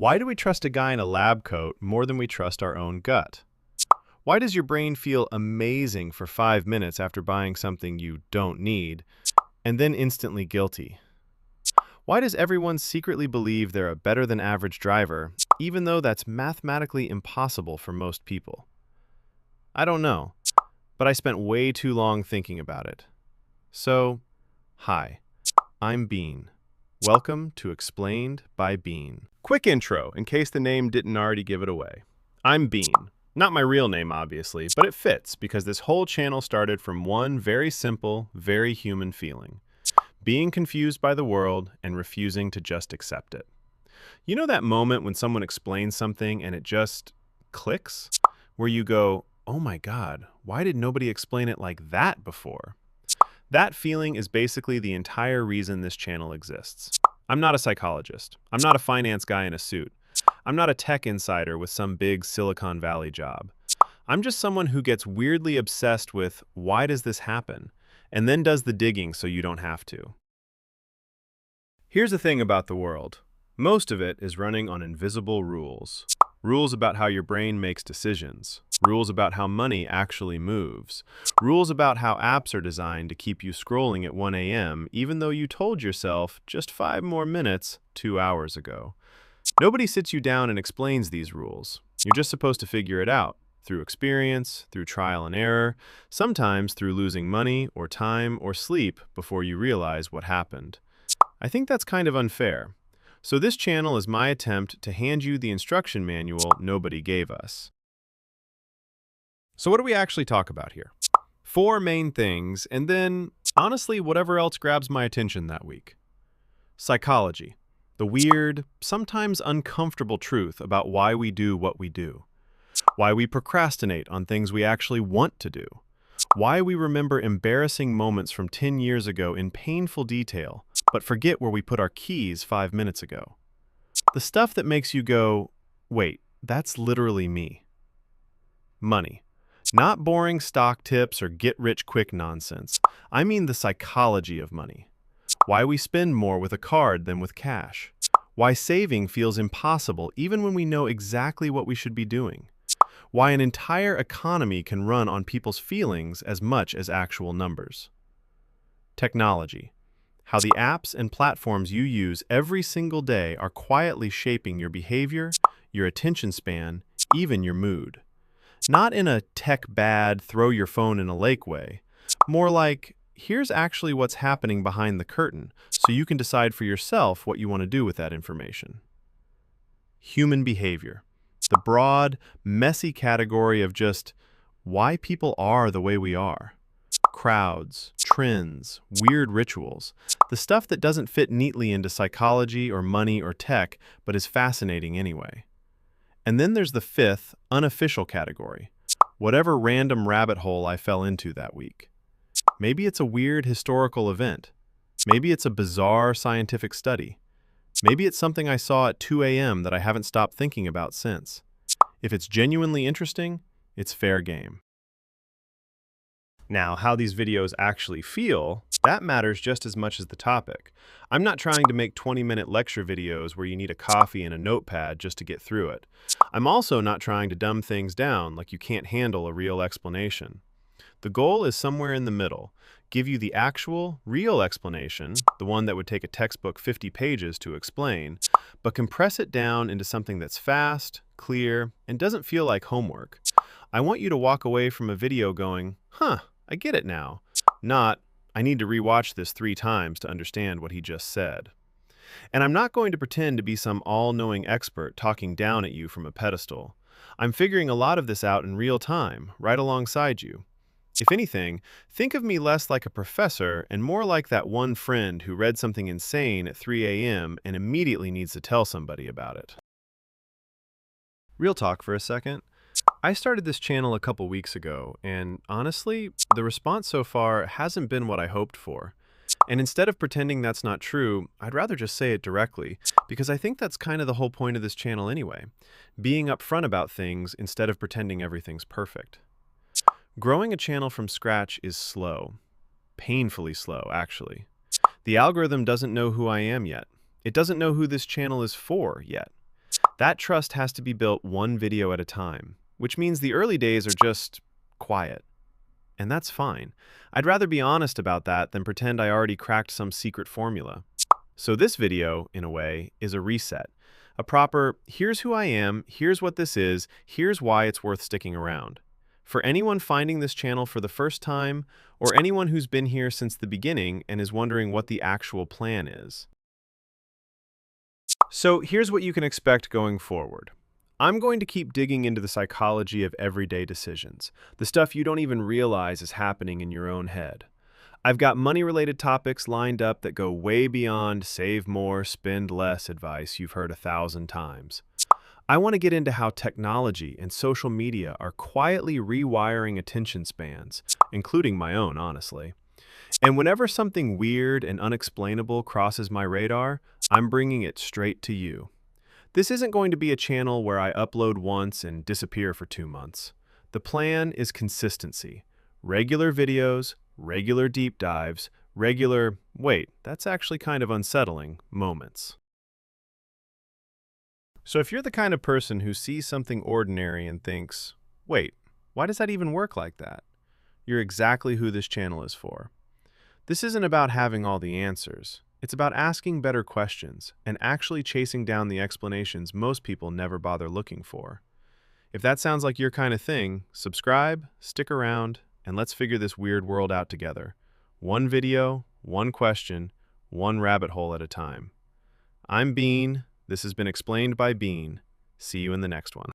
Why do we trust a guy in a lab coat more than we trust our own gut? Why does your brain feel amazing for 5 minutes after buying something you don't need, and then instantly guilty? Why does everyone secretly believe they're a better than average driver, even though that's mathematically impossible for most people? I don't know, but I spent way too long thinking about it. So, hi, I'm Bean. Welcome to Explained by Bean. Quick intro, in case the name didn't already give it away. I'm Bean. Not my real name, obviously, but it fits because this whole channel started from one very simple, very human feeling: being confused by the world and refusing to just accept it. You know that moment when someone explains something and it just clicks? Where you go, oh my God, why did nobody explain it like that before? That feeling is basically the entire reason this channel exists. I'm not a psychologist. I'm not a finance guy in a suit. I'm not a tech insider with some big Silicon Valley job. I'm just someone who gets weirdly obsessed with why does this happen, and then does the digging so you don't have to. Here's the thing about the world. Most of it is running on invisible rules. Rules about how your brain makes decisions. Rules about how money actually moves. Rules about how apps are designed to keep you scrolling at 1 a.m. even though you told yourself just 5 more minutes 2 hours ago. Nobody sits you down and explains these rules. You're just supposed to figure it out through experience, through trial and error, sometimes through losing money or time or sleep before you realize what happened. I think that's kind of unfair. So this channel is my attempt to hand you the instruction manual nobody gave us. So what do we actually talk about here? 4 main things, and then, honestly, whatever else grabs my attention that week. Psychology, the weird, sometimes uncomfortable truth about why we do what we do. Why we procrastinate on things we actually want to do. Why we remember embarrassing moments from 10 years ago in painful detail, but forget where we put our keys 5 minutes ago. The stuff that makes you go, wait, that's literally me. Money. Not boring stock tips or get-rich-quick nonsense. I mean the psychology of money. Why we spend more with a card than with cash. Why saving feels impossible even when we know exactly what we should be doing. Why an entire economy can run on people's feelings as much as actual numbers. Technology. How the apps and platforms you use every single day are quietly shaping your behavior, your attention span, even your mood. Not in a tech bad, throw your phone in a lake way. More like, here's actually what's happening behind the curtain, so you can decide for yourself what you want to do with that information. Human behavior. The broad, messy category of just why people are the way we are. Crowds, trends, weird rituals. The stuff that doesn't fit neatly into psychology or money or tech, but is fascinating anyway. And then there's the 5th, unofficial category. Whatever random rabbit hole I fell into that week. Maybe it's a weird historical event. Maybe it's a bizarre scientific study. Maybe it's something I saw at 2 a.m. that I haven't stopped thinking about since. If it's genuinely interesting, it's fair game. Now, how these videos actually feel, that matters just as much as the topic. I'm not trying to make 20-minute lecture videos where you need a coffee and a notepad just to get through it. I'm also not trying to dumb things down like you can't handle a real explanation. The goal is somewhere in the middle. Give you the actual, real explanation, the one that would take a textbook 50 pages to explain, but compress it down into something that's fast, clear, and doesn't feel like homework. I want you to walk away from a video going, huh, I get it now. Not, I need to rewatch this 3 times to understand what he just said. And I'm not going to pretend to be some all-knowing expert talking down at you from a pedestal. I'm figuring a lot of this out in real time, right alongside you. If anything, think of me less like a professor and more like that one friend who read something insane at 3 a.m. and immediately needs to tell somebody about it. Real talk for a second. I started this channel a couple weeks ago, and honestly, the response so far hasn't been what I hoped for. And instead of pretending that's not true, I'd rather just say it directly, because I think that's kind of the whole point of this channel anyway. Being upfront about things instead of pretending everything's perfect. Growing a channel from scratch is slow. Painfully slow, actually. The algorithm doesn't know who I am yet. It doesn't know who this channel is for yet. That trust has to be built one video at a time, which means the early days are just quiet. And that's fine. I'd rather be honest about that than pretend I already cracked some secret formula. So this video, in a way, is a reset. A proper, here's who I am, here's what this is, here's why it's worth sticking around. For anyone finding this channel for the first time, or anyone who's been here since the beginning and is wondering what the actual plan is. So here's what you can expect going forward. I'm going to keep digging into the psychology of everyday decisions, the stuff you don't even realize is happening in your own head. I've got money-related topics lined up that go way beyond save more, spend less advice you've heard 1,000 times. I want to get into how technology and social media are quietly rewiring attention spans, including my own, honestly. And whenever something weird and unexplainable crosses my radar, I'm bringing it straight to you. This isn't going to be a channel where I upload once and disappear for 2 months. The plan is consistency. Regular videos, regular deep dives, regular, wait, that's actually kind of unsettling, moments. So if you're the kind of person who sees something ordinary and thinks, wait, why does that even work like that? You're exactly who this channel is for. This isn't about having all the answers. It's about asking better questions and actually chasing down the explanations most people never bother looking for. If that sounds like your kind of thing, subscribe, stick around, and let's figure this weird world out together. One video, one question, one rabbit hole at a time. I'm Bean. This has been Explained by Bean. See you in the next one.